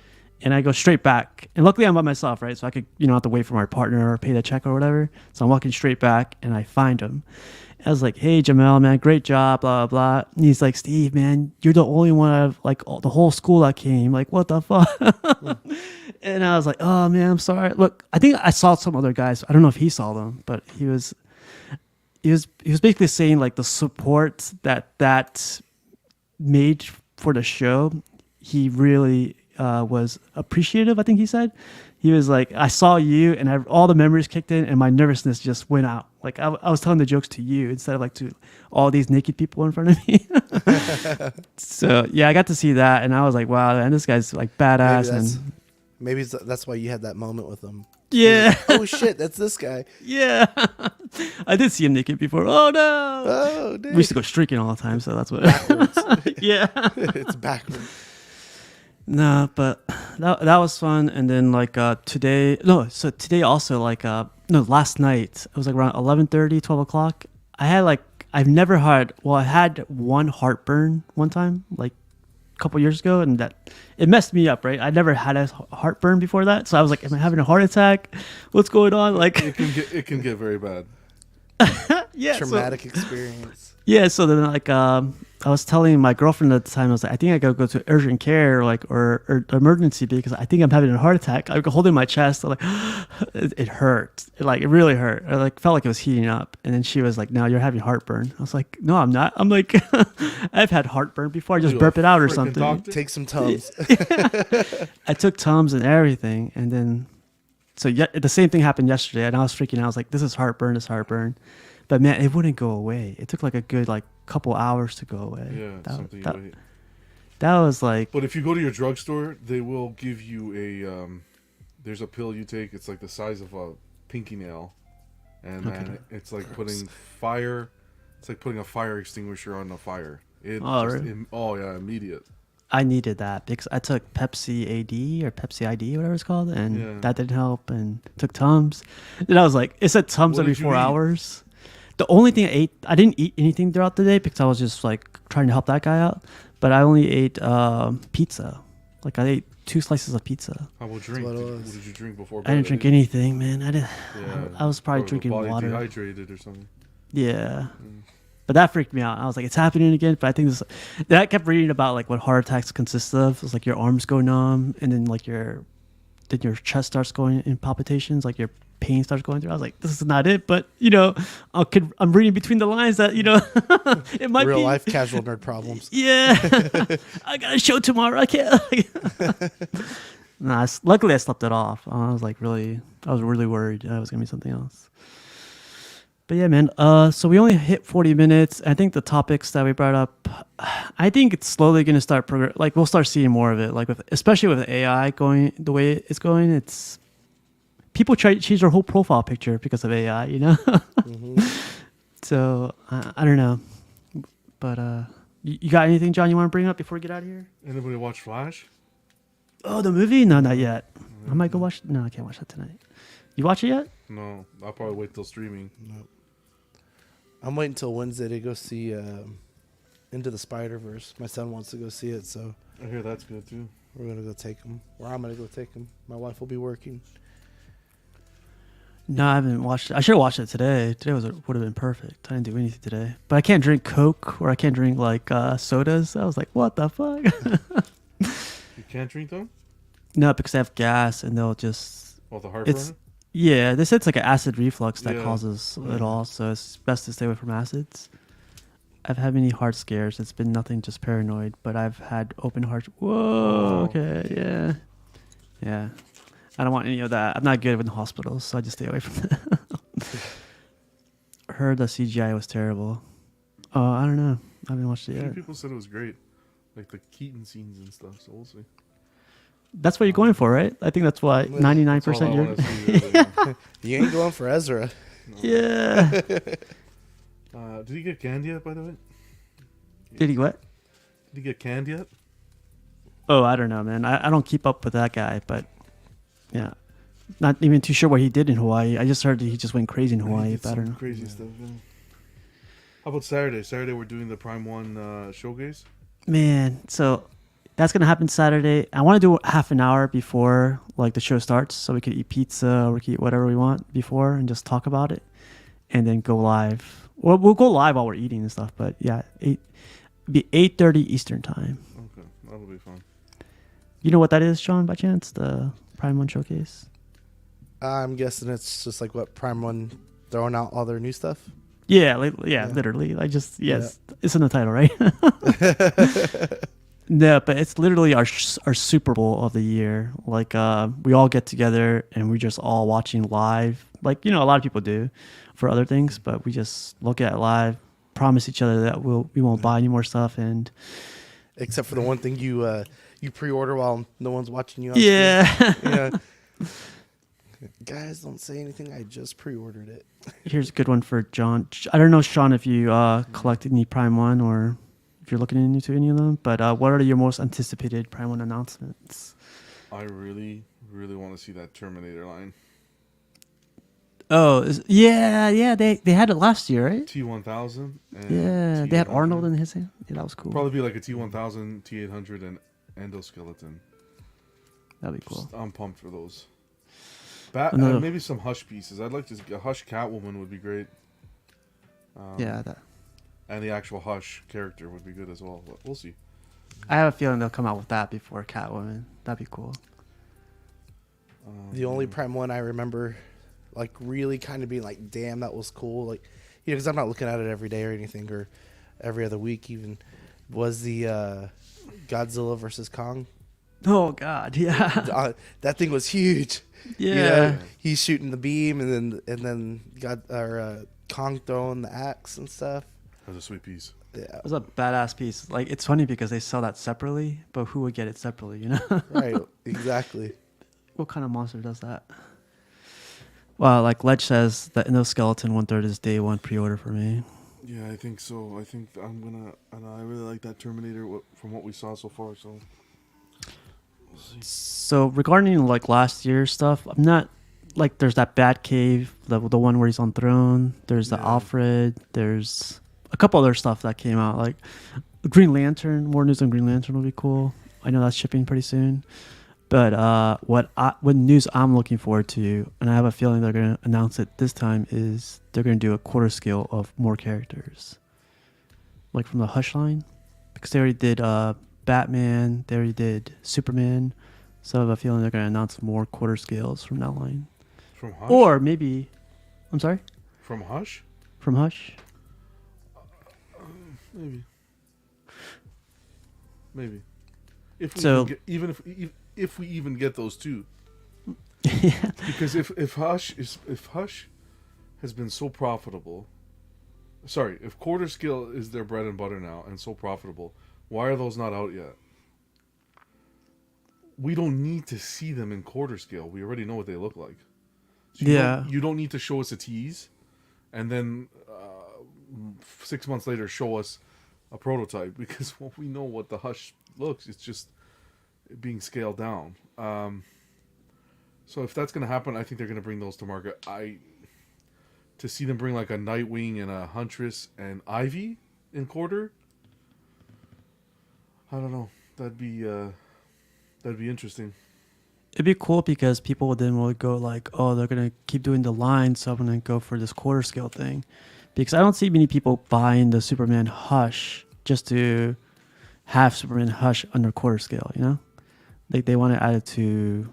And I go straight back. And luckily I'm by myself, right? So I could, not have to wait for my partner or pay the check or whatever. So I'm walking straight back, and I find him. I was like, hey, Jamel, man, great job, blah, blah, blah. And he's like, Steve, man, you're the only one out of like the whole school that came. Like, what the fuck? And I was like, oh, man, I'm sorry. Look, I think I saw some other guys. I don't know if he saw them, but he was basically saying like the support that made for the show, he really was appreciative. I think he said. He was like, I saw you, and all the memories kicked in, and my nervousness just went out. Like I was telling the jokes to you instead of like to all these naked people in front of me. So yeah, I got to see that, and I was like, wow, man, this guy's like badass. Maybe that's why you had that moment with him. Yeah. Like, oh shit, that's this guy. Yeah. I did see him naked before. Oh no. Oh, dude. We used to go streaking all the time, so that's what. Backwards. Yeah. It's backwards. No, but that was fun. And then like today also like last night it was like around 11:30, 12 o'clock. I had one heartburn one time, like a couple years ago, and that it messed me up, right? I never had a heartburn before that, so I was like, am I having a heart attack? What's going on? Like it can get very bad. Yeah, traumatic experience. Yeah, so then like I was telling my girlfriend at the time, I was like, I think I gotta go to urgent care or emergency because I think I'm having a heart attack. I was holding my chest, like it hurt. It really hurt. I like felt like it was heating up. And then she was like, no, you're having heartburn. I was like, no, I'm not. I'm like, I've had heartburn before. I just burp it out or something. Doctor? Take some Tums. I took Tums and everything, and then the same thing happened yesterday, and I was freaking out. I was like, this is heartburn. But man, it wouldn't go away. It took like a good couple hours to go away. Yeah, that was like. But if you go to your drugstore, they will give you there's a pill you take. It's like the size of a pinky nail, and man, it's like putting fire. It's like putting a fire extinguisher on a fire. Immediate. I needed that because I took Pepsi AD or Pepsi ID, whatever it's called, and that didn't help. And took Tums, and I was like, it said Tums every 4 hours. The only thing I didn't eat anything throughout the day because I was just like trying to help that guy out. But I only ate pizza. Like I ate 2 slices of pizza. How about drink? What did you drink before bed? I didn't drink anything, man. I was probably drinking water. Dehydrated or something. Yeah. But that freaked me out. I was like, it's happening again. But I think then I kept reading about like what heart attacks consist of. It's like your arms go numb, and then like your chest starts going in palpitations, like your pain starts going through. I was like, this is not it. But I'm reading between the lines that it might real be life casual nerd problems. Yeah. I got a show tomorrow. I can't. Luckily I slept it off. I was really worried that it was gonna be something else. But yeah, man. So we only hit 40 minutes. I think the topics that we brought up, I think it's slowly going to start like we'll start seeing more of it. Like especially with AI going the way it's going, it's people try to change their whole profile picture because of AI. You know. So I don't know, but you got anything, John? You want to bring up before we get out of here? Anybody watch Flash? Oh, the movie? No, not yet. I might go watch. No, I can't watch that tonight. You watch it yet? No, I'll probably wait till streaming. Nope. I'm waiting until Wednesday to go see Into the Spider-Verse. My son wants to go see it, so I hear that's good too. we're gonna go take him. Or I'm gonna go take him. My wife will be working. No, I haven't watched it. I should have watched it today. Today would have been perfect. I didn't do anything today. But I can't drink Coke or I can't drink like sodas. I was like, what the fuck? You can't drink them? No, because they have gas and they'll just. Well, the heartburn? Yeah, they said it's like an acid reflux that Yeah. causes it all. So it's best to stay away from acids. I've had many heart scares. It's been nothing just paranoid, but I've had open heart. Whoa, okay, yeah. Yeah. I don't want any of that. I'm not good with hospitals, so I just stay away from that. Heard the CGI was terrible. Oh, I don't know. I haven't watched it A few yet. people said it was great. Like the Keaton scenes and stuff, so we'll see. That's what you're going for, right? I think that's why 99% That's all I you're. wanna see, really. You ain't going for Ezra. Yeah. Did he get canned yet, by the way? Did he what? Did he get canned yet? Oh, I don't know, man. I don't keep up with that guy, but yeah. Not even too sure what he did in Hawaii. I just heard that he just went crazy in He Hawaii, did but I don't some know. crazy stuff. Yeah. How about Saturday? Saturday we're doing the Prime One showcase. Man, so that's gonna happen Saturday. I want to do half an hour before like the show starts, so we could eat pizza or we could eat whatever we want before and just talk about it, and then go live. Well, we'll go live while we're eating and stuff. But yeah, be 8:30 Eastern time. Okay, that'll be fun. You know what that is, Sean? By chance, the Prime One showcase? I'm guessing it's just like what Prime One throwing out all their new stuff. Yeah, literally. I just it's in the title, right? No, but it's literally our Super Bowl of the year. Like we all get together and we're just all watching live, like a lot of people do for other things, but we just look at it live, promise each other that we won't buy any more stuff, and Except for the one thing you pre-order while no one's watching you. On yeah. screen. Yeah. Guys, don't say anything. I just pre-ordered it. Here's a good one for John. I don't know, Sean, if you collected any Prime One or if you're looking into any of them, but what are your most anticipated Prime One announcements? I really, really want to see that Terminator line. Oh, yeah. They had it last year, right? T1000. And Yeah, they had T800. Arnold in his hand. Yeah, that was cool. Probably be like a T1000, T800, and endoskeleton. That'd be cool. I'm pumped for those. Another- Maybe some Hush pieces. I'd like to. A Hush Catwoman would be great. Yeah, that. And the actual Hush character would be good as well. But we'll see. I have a feeling they'll come out with that before Catwoman. That'd be cool. The only Prime One I remember, like really kind of being like, damn, that was cool. Like, because I'm not looking at it every day or anything, or every other week even, was the Godzilla versus Kong. Oh God, yeah, That thing was huge. yeah. You know, he's shooting the beam, and then Kong throwing the axe and stuff. That was a sweet piece. Yeah, It was a badass piece. Like it's funny because they sell that separately, but who would get it separately? You know? right, exactly. What kind of monster does that? Well, like Ledge says, the endoskeleton 1/3 is day one pre-order for me. Yeah, I think so. I think I'm gonna. And I really like that Terminator from what we saw so far. So. We'll see. So regarding like last year's stuff, I'm not like there's that Batcave, the one where he's on throne. There's the Yeah. Alfred. There's a couple other stuff that came out, like Green Lantern. More news on Green Lantern will be cool. I know that's shipping pretty soon. But what news I'm looking forward to, and I have a feeling they're gonna announce it this time, is they're gonna do a quarter scale of more characters, like from the Hush line, because they already did Batman, they already did Superman, so I have a feeling they're gonna announce more quarter scales from that line, From Hush. or maybe, I'm sorry, From Hush. from Hush. Maybe. If we So- if we even get those two. Yeah. Because if Hush has been so profitable. Sorry, if quarter scale is their bread and butter now and so profitable, why are those not out yet? We don't need to see them in quarter scale. We already know what they look like. So you don't need to show us a tease, and then 6 months later show us a prototype, because we know what the Hush looks. It's just being scaled down. So if that's going to happen, I think they're going to bring those to market. To see them bring like a Nightwing and a Huntress and Ivy in quarter, I don't know. That'd be interesting. It'd be cool because people would then would go like, oh, they're gonna keep doing the line, so I'm gonna go for this quarter scale thing, because I don't see many people buying the Superman Hush just to have Superman Hush under quarter scale. You know, like they want to add it to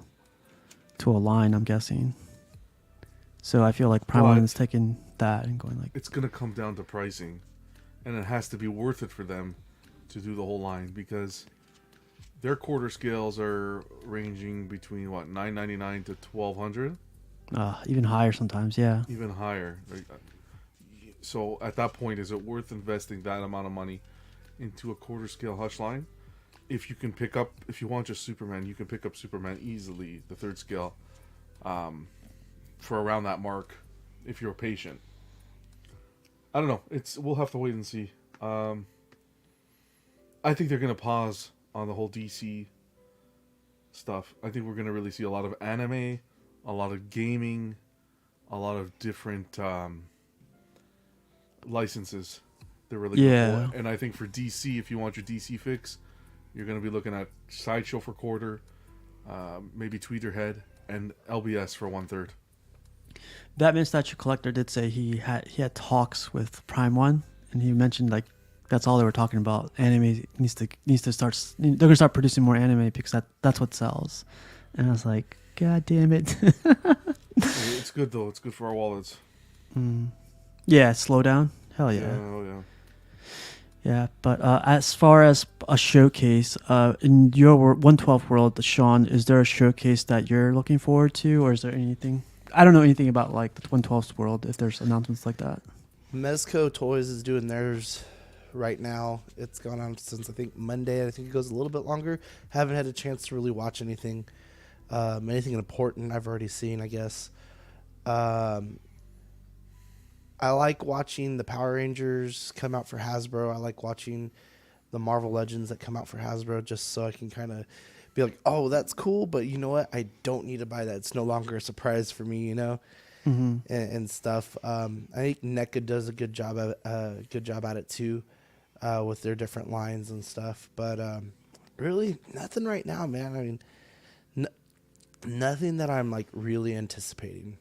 a line, I'm guessing. So I feel like Prime One is taking that and going like, it's gonna come down to pricing, and it has to be worth it for them to do the whole line, because their quarter scales are ranging between what, $9.99 to $1,200, even higher sometimes. Yeah, even higher. So at that point, is it worth investing that amount of money into a quarter scale Hush line? If you want just Superman, you can pick up Superman easily, the third scale, for around that mark, if you're patient. I don't know. We'll have to wait and see. I think they're gonna pause on the whole DC stuff. I think we're gonna really see a lot of anime, a lot of gaming, a lot of different licenses. They're really good for. And I think for DC, if you want your DC fix, you're gonna be looking at Sideshow for quarter, maybe Tweeterhead, and LBS for 1/3. Batman statue collector did say he had talks with Prime One, and he mentioned like that's all they were talking about. Anime needs to start. They're gonna start producing more anime because that's what sells. And I was like, God damn it! It's good though. It's good for our wallets. Yeah, slow down. Hell yeah. Yeah. Yeah, but as far as a showcase, in your 112 world, Sean, is there a showcase that you're looking forward to, or is there anything? I don't know anything about like the 112's world, if there's announcements like that. Mezco Toys is doing theirs right now. It's gone on since I think Monday. I think it goes a little bit longer. Haven't had a chance to really watch anything important I've already seen, I guess. I like watching the Power Rangers come out for Hasbro. I like watching the Marvel Legends that come out for Hasbro, just so I can kind of be like, oh, that's cool, but you know what? I don't need to buy that. It's no longer a surprise for me, you know, and stuff. I think NECA does a good job at it too, with their different lines and stuff. But really, nothing right now, man. I mean, nothing that I'm like really anticipating.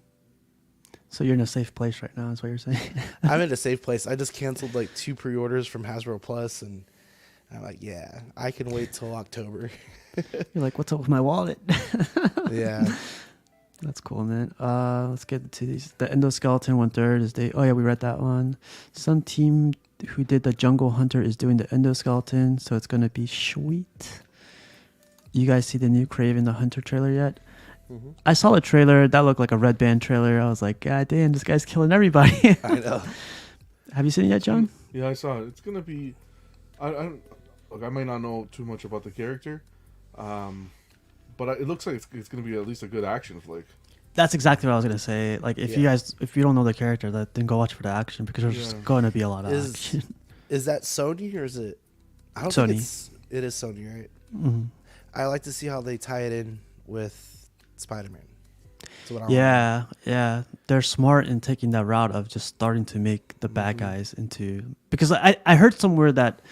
So you're in a safe place right now, is what you're saying? I'm in a safe place. I just canceled like 2 pre-orders from Hasbro Plus, and I'm like, yeah, I can wait till October. You're like, what's up with my wallet? Yeah. That's cool, man. Let's get to these. The Endoskeleton 1/3 is oh yeah, we read that one. Some team who did the Jungle Hunter is doing the Endoskeleton, so it's gonna be sweet. You guys see the new Kraven the Hunter trailer yet? Mm-hmm. I saw the trailer. That looked like a Red Band trailer. I was like, God damn, this guy's killing everybody. I know. Have you seen it yet, John? Yeah, I saw it. It's gonna be. I may not know too much about the character, but it looks like it's gonna be at least a good action flick. That's exactly what I was gonna say. Like, if you don't know the character, then go watch for the action, because there's just going to be a lot of action. Is that Sony or is it? I don't Sony. think it is Sony, right? Mm-hmm. I like to see how they tie it in with Spider-Man. Yeah. They're smart in taking that route of just starting to make the bad guys into, because I heard somewhere that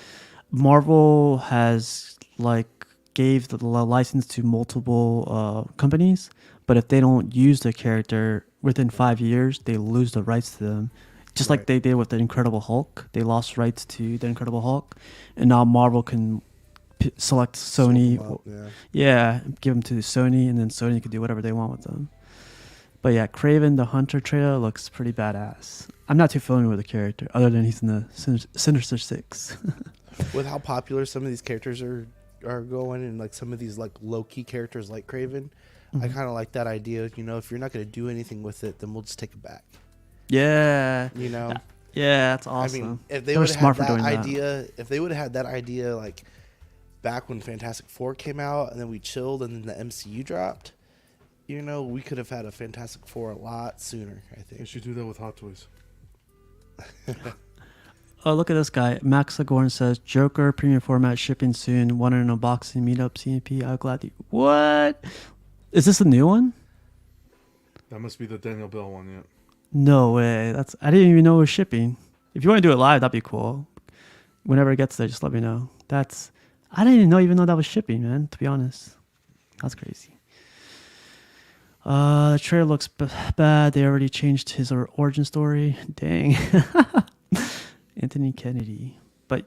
Marvel has like gave the license to multiple companies, but if they don't use the character within 5 years, they lose the rights to them. Just like they did with the Incredible Hulk. They lost rights to the Incredible Hulk, and now Marvel can select Sony. Give them to Sony, and then Sony can do whatever they want with them. But yeah, Kraven the Hunter trailer looks pretty badass. I'm not too familiar with the character, other than he's in the Sinister Six. With how popular some of these characters are going, and like some of these like low-key characters like Kraven, I kind of like that idea. You know, if you're not going to do anything with it, then we'll just take it back. Yeah. You know, Yeah, that's awesome. I mean, if they were would have smart had for that doing that. idea, if they would have had that idea like back when Fantastic Four came out, and then we chilled, and then the MCU dropped, you know, we could have had a Fantastic Four a lot sooner. I They think. should do that with Hot Toys. Oh, look at this guy. Max Lagorn says Joker premium format shipping soon. Want an unboxing meetup CNP? I'll gladly. What? Is this a new one? That must be the Daniel Bell one, yeah. No way. That's I didn't even know it was shipping. If you want to do it live, that'd be cool. Whenever it gets there, just let me know. That's I didn't even know that was shipping, man. To be honest, that's crazy. The trailer looks bad. They already changed his origin story. Dang. Anthony Kennedy. But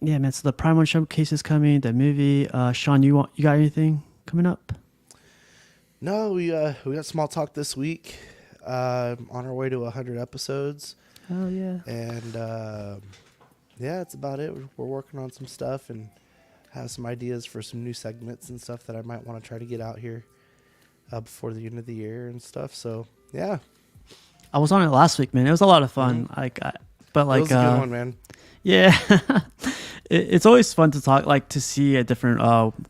yeah, man. So the Prime One showcase is coming. The movie. Sean, you got anything coming up? No, we got small talk this week. On our way to 100 episodes, Oh yeah. and yeah, that's about it. We're working on some stuff and have some ideas for some new segments and stuff that I might want to try to get out here before the end of the year and stuff. So yeah, I was on it last week, man. It was a lot of fun. But that was a good one, man. Yeah, it's always fun to talk, like to see a different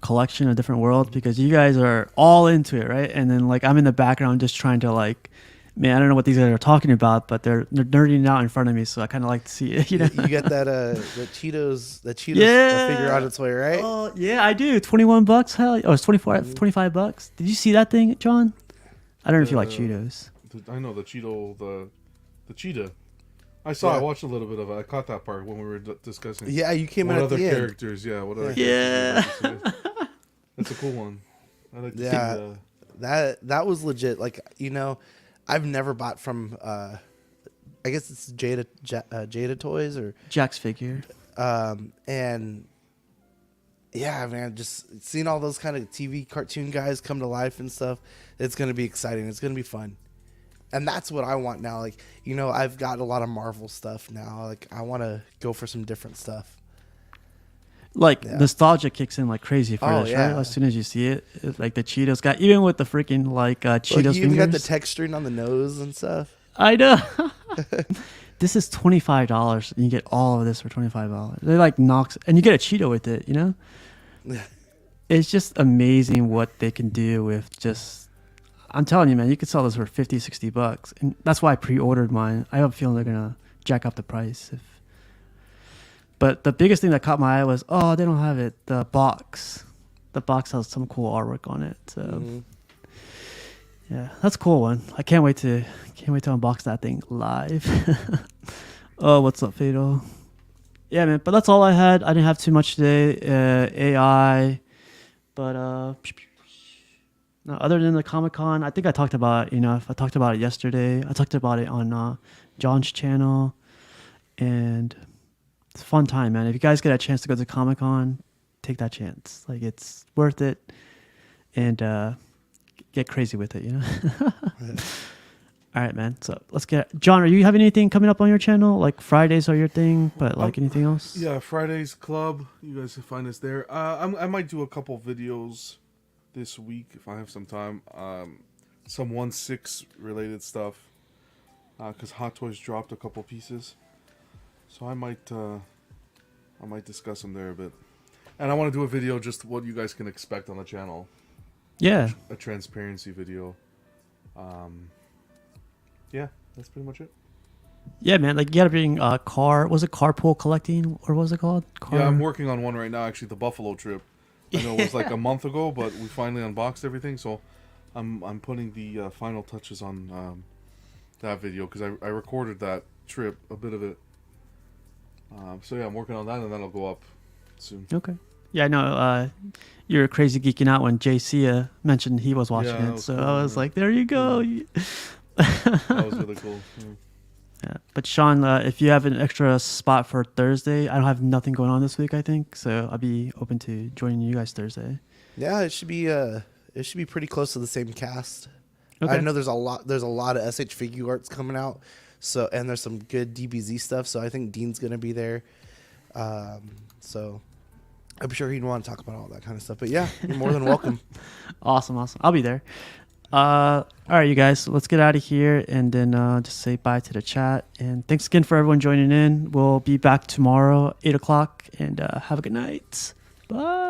collection, a different world, because you guys are all into it, right? And then like I'm in the background just trying to like, man, I don't know what these guys are talking about, but they're nerding out in front of me, so I kind of like to see it. You know, You get that the Cheetos Yeah. figure on its way, right? Oh yeah, I do. $21. Hell, oh, it's $25. Did you see that thing, John? I don't know if you like Cheetos. I know the cheetah. I saw. Yeah. I watched a little bit of it. I caught that part when we were discussing. Yeah, you came What in at other the end. characters? Yeah. What other? Yeah. characters? That's a cool one. I like to Yeah. see. That was legit. Like, you know, I've never bought from I guess it's Jada Toys or Jack's figure. and yeah, man, just seeing all those kind of TV cartoon guys come to life and stuff, it's going to be exciting. It's going to be fun. And that's what I want now. Like, you know, I've got a lot of Marvel stuff now. Like, I want to go for some different stuff. Like Yeah. nostalgia kicks in like crazy for Oh, this, yeah. right? As soon as you see it, like the Cheetos guy, even with the freaking like Cheetos Like, you even got the fingers. texturing on the nose and stuff. I know. This is $25, and you get all of this for $25. They like knocks, and you get a Cheeto with it. You know, it's just amazing what they can do with just. I'm telling you, man, you could sell this for $50-$60, and that's why I pre-ordered mine. I have a feeling they're gonna jack up the price. But the biggest thing that caught my eye was, oh, they don't have it. The box. The box has some cool artwork on it. So yeah, that's a cool one. I can't wait to unbox that thing live. Oh, what's up, Fatal? Yeah, man. But that's all I had. I didn't have too much today. AI, but no, other than the Comic-Con, I think I talked about it enough. I talked about it yesterday. I talked about it on John's channel, and it's a fun time, man. If you guys get a chance to go to Comic-Con, take that chance. Like, it's worth it, and get crazy with it, you know? All right, man. So let's get John. Are you having anything coming up on your channel? Like Fridays are your thing, but like anything else? Yeah, Friday's Club. You guys can find us there. I might do a couple videos this week if I have some time. Some 1/6 related stuff. Because Hot Toys dropped a couple pieces, so I might discuss them there a bit. And I want to do a video just what you guys can expect on the channel. Yeah. A transparency video. Yeah, that's pretty much it. Yeah, man. Like you gotta bring was it carpool collecting or what was it called? Yeah, I'm working on one right now. Actually, the Buffalo trip. I know it was like a month ago, but we finally unboxed everything. So I'm putting the final touches on that video because I recorded that trip, a bit of it. So yeah, I'm working on that, and that'll go up soon. Okay. Yeah, I know. You were crazy geeking out when Jay Sia mentioned he was watching Yeah, that it. was So cool, I was yeah. like, there you go. That was really cool. Yeah. Yeah. But Sean, if you have an extra spot for Thursday, I don't have nothing going on this week, I think. So I'll be open to joining you guys Thursday. Yeah, it should be pretty close to the same cast. Okay. I know there's a lot of SH figure arts coming out. So, and there's some good DBZ stuff. So I think Dean's going to be there. So I'm sure he'd want to talk about all that kind of stuff. But yeah, you're more than welcome. Awesome. I'll be there. All right, you guys, let's get out of here and then just say bye to the chat. And thanks again for everyone joining in. We'll be back tomorrow, 8 o'clock, and have a good night. Bye.